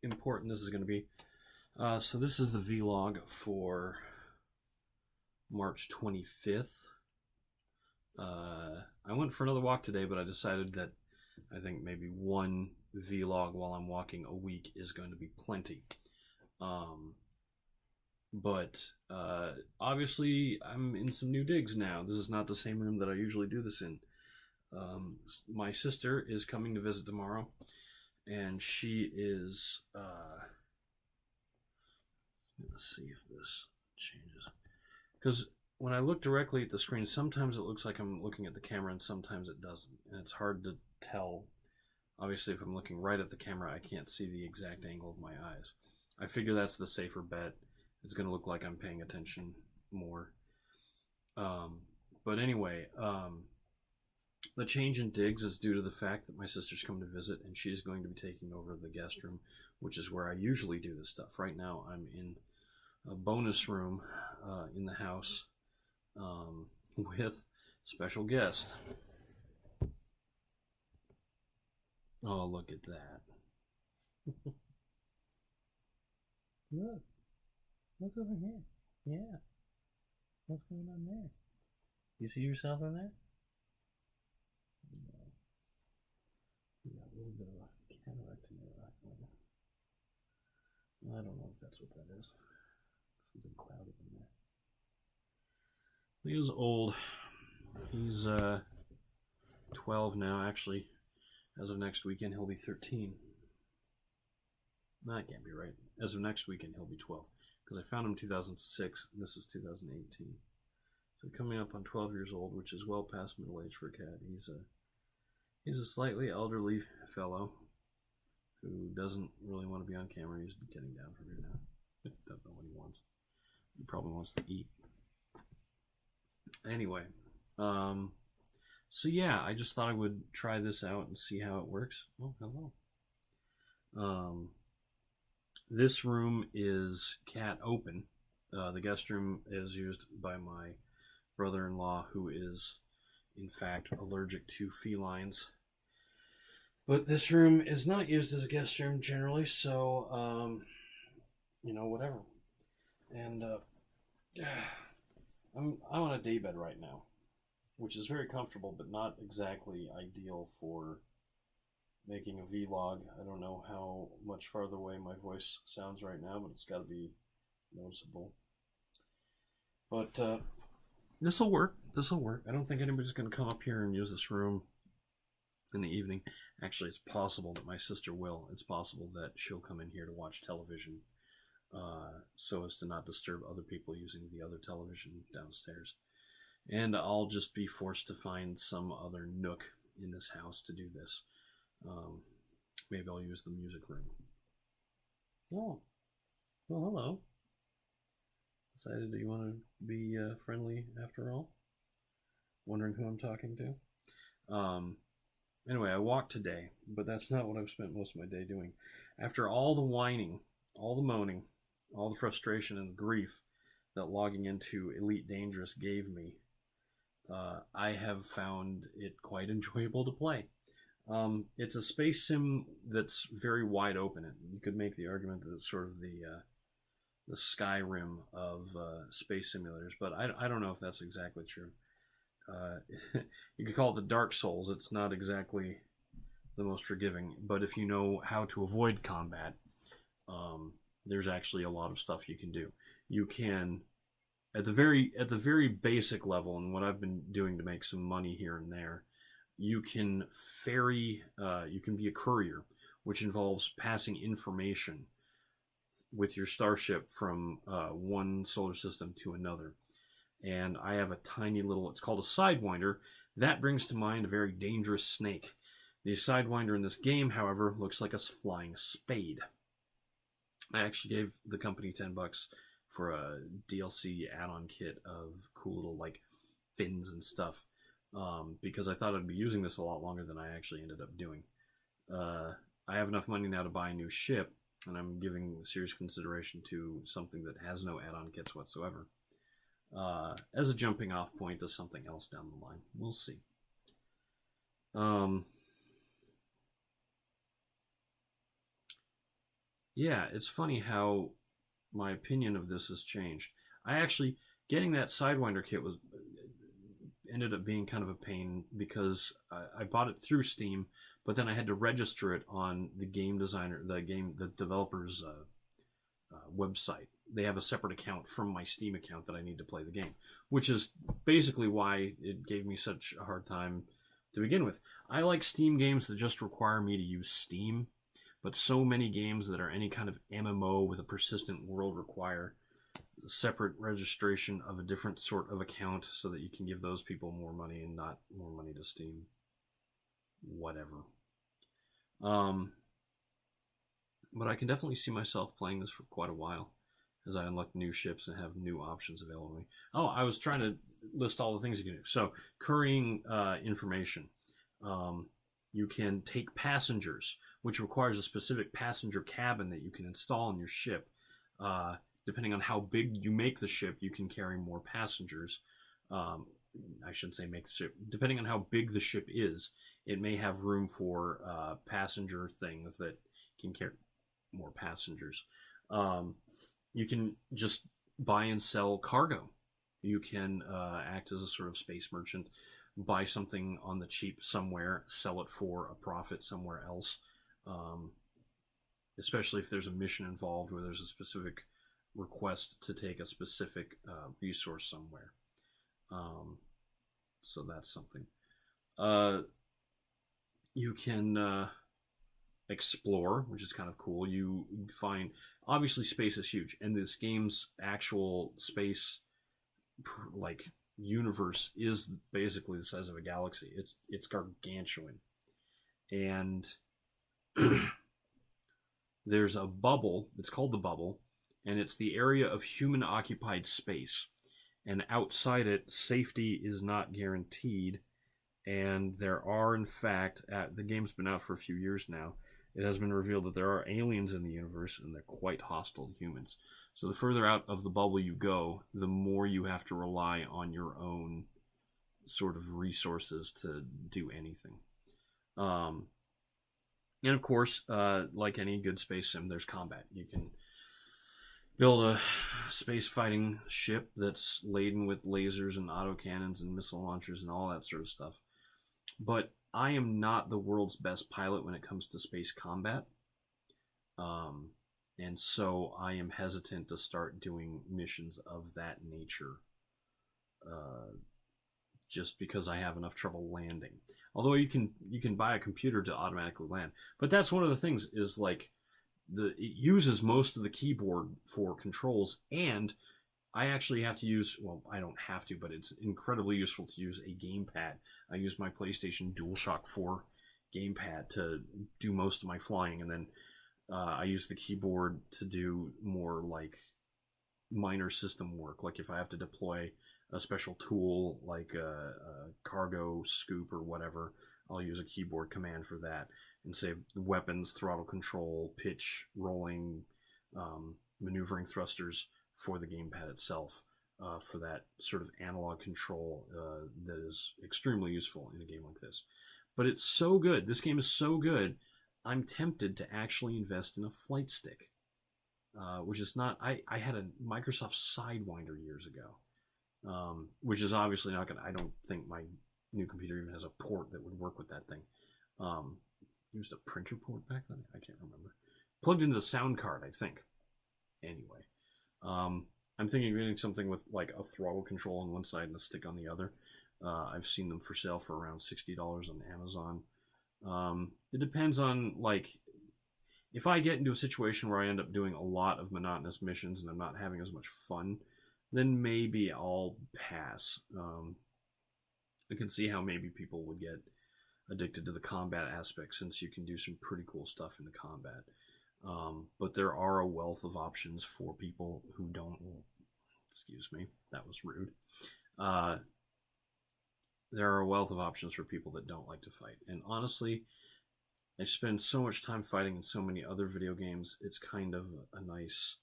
important this is going to be. So this is the vlog for March 25th. I went for another walk today, but I decided that I think maybe one vlog while I'm walking a week is going to be plenty. But obviously I'm in some new digs now. This is not the same room that I usually do this in. My sister is coming to visit tomorrow, and she is let's see if this changes, because when I look directly at the screen, sometimes it looks like I'm looking at the camera and sometimes it doesn't, and it's hard to tell. Obviously, if I'm looking right at the camera, I can't see the exact angle of my eyes. I figure that's the safer bet. It's going to look like I'm paying attention more. But anyway, the change in digs is due to the fact that my sister's coming to visit, and she's going to be taking over the guest room, which is where I usually do this stuff. Right now, I'm in a bonus room in the house with special guest. Oh, look at that. Look over here. Yeah. What's going on there? You see yourself in there? No. You got a little bit of a cataract in your eye. I don't know if that's what that is. Something cloudy in there. Leo's old. He's 12 now, actually. As of next weekend, he'll be 13. No, that can't be right. As of next weekend, he'll be 12. Because I found him in 2006, and this is 2018. So coming up on 12 years old, which is well past middle age for a cat. He's a slightly elderly fellow who doesn't really want to be on camera. He's getting down from here now. Don't know what he wants. He probably wants to eat. Anyway, so yeah, I just thought I would try this out and see how it works. Oh, hello. This room is cat open. The guest room is used by my brother-in-law, who is, in fact, allergic to felines. But this room is not used as a guest room generally, so, whatever. And I'm on a daybed right now, which is very comfortable, but not exactly ideal for making a vlog. I don't know how much farther away my voice sounds right now, but it's got to be noticeable. But this will work. This will work. I don't think anybody's going to come up here and use this room in the evening. Actually, it's possible that my sister will. It's possible that she'll come in here to watch television so as to not disturb other people using the other television downstairs. And I'll just be forced to find some other nook in this house to do this. Maybe I'll use the music room. Oh, well, hello. Decided that you want to be friendly after all? Wondering who I'm talking to? Anyway, I walked today, but that's not what I've spent most of my day doing. After all the whining, all the moaning, all the frustration and grief that logging into Elite Dangerous gave me, I have found it quite enjoyable to play. It's a space sim that's very wide open. You could make the argument that it's sort of the Skyrim of space simulators, but I don't know if that's exactly true. You could call it the Dark Souls. It's not exactly the most forgiving, but if you know how to avoid combat, there's actually a lot of stuff you can do. You can, at the very basic level, and what I've been doing to make some money here and there, you can you can be a courier, which involves passing information with your starship from one solar system to another. And I have a tiny little, it's called a Sidewinder. That brings to mind a very dangerous snake. The Sidewinder in this game, however, looks like a flying spade. I actually gave the company $10 for a DLC add-on kit of cool little like fins and stuff, because I thought I'd be using this a lot longer than I actually ended up doing. I have enough money now to buy a new ship, and I'm giving serious consideration to something that has no add-on kits whatsoever, as a jumping off point to something else down the line. We'll see. Yeah, it's funny how my opinion of this has changed. I actually getting that Sidewinder kit was ended up being kind of a pain because I bought it through Steam, but then I had to register it on the the developer's website. They have a separate account from my Steam account that I need to play the game, which is basically why it gave me such a hard time to begin with. I like Steam games that just require me to use Steam, but so many games that are any kind of MMO with a persistent world require separate registration of a different sort of account so that you can give those people more money and not more money to Steam. Whatever. Um, but I can definitely see myself playing this for quite a while as I unlock new ships and have new options available to me. Oh, I was trying to list all the things you can do. So, currying information. You can take passengers, which requires a specific passenger cabin that you can install in your ship. Depending on how big you make the ship, you can carry more passengers. I shouldn't say make the ship. Depending on how big the ship is, it may have room for passenger things that can carry more passengers. You can just buy and sell cargo. You can act as a sort of space merchant, buy something on the cheap somewhere, sell it for a profit somewhere else. Especially if there's a mission involved where there's a specific request to take a specific resource somewhere. So that's something. You can explore, which is kind of cool. You find, obviously space is huge, and this game's actual space like universe is basically the size of a galaxy. It's gargantuan, and there's a bubble. It's called the bubble, and it's the area of human occupied space. And outside it, safety is not guaranteed. And there are, in fact, the game's been out for a few years now. It has been revealed that there are aliens in the universe, and they're quite hostile to humans. So the further out of the bubble you go, the more you have to rely on your own sort of resources to do anything. And of course, like any good space sim, there's combat. You can build a space fighting ship that's laden with lasers and autocannons and missile launchers and all that sort of stuff. But I am not the world's best pilot when it comes to space combat. And so I am hesitant to start doing missions of that nature. Just because I have enough trouble landing. Although you can buy a computer to automatically land. But that's one of the things is like it uses most of the keyboard for controls, and I actually have to use, well, I don't have to, but it's incredibly useful to use a gamepad. I use my PlayStation DualShock 4 gamepad to do most of my flying, and then I use the keyboard to do more like minor system work, like if I have to deploy a special tool like a cargo scoop or whatever, I'll use a keyboard command for that, and say weapons, throttle control, pitch, rolling, maneuvering thrusters for the gamepad itself, for that sort of analog control that is extremely useful in a game like this. But it's so good. This game is so good, I'm tempted to actually invest in a flight stick, which is not... I had a Microsoft Sidewinder years ago, which is obviously not going to... I don't think my new computer even has a port that would work with that thing. Used a printer port back then? I can't remember. Plugged into the sound card, I think. Anyway. I'm thinking of getting something with like a throttle control on one side and a stick on the other. I've seen them for sale for around $60 on Amazon. It depends on, like, if I get into a situation where I end up doing a lot of monotonous missions and I'm not having as much fun, then maybe I'll pass. I can see how maybe people would get addicted to the combat aspect, since you can do some pretty cool stuff in the combat. But there are a wealth of options for people who don't... Excuse me, that was rude. There are a wealth of options for people that don't like to fight. And honestly, I spend so much time fighting in so many other video games, it's kind of a nice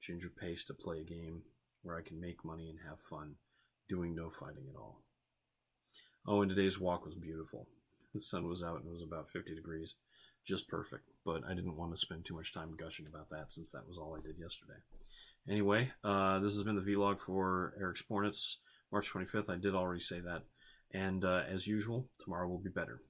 ginger pace to play a game where I can make money and have fun doing no fighting at all. Oh, and today's walk was beautiful. The sun was out and it was about 50 degrees. just perfect. But I didn't want to spend too much time gushing about that since that was all I did yesterday. Anyway, this has been the vlog for Eric's Spornitz, March 25th. I did already say that. And as usual, tomorrow will be better.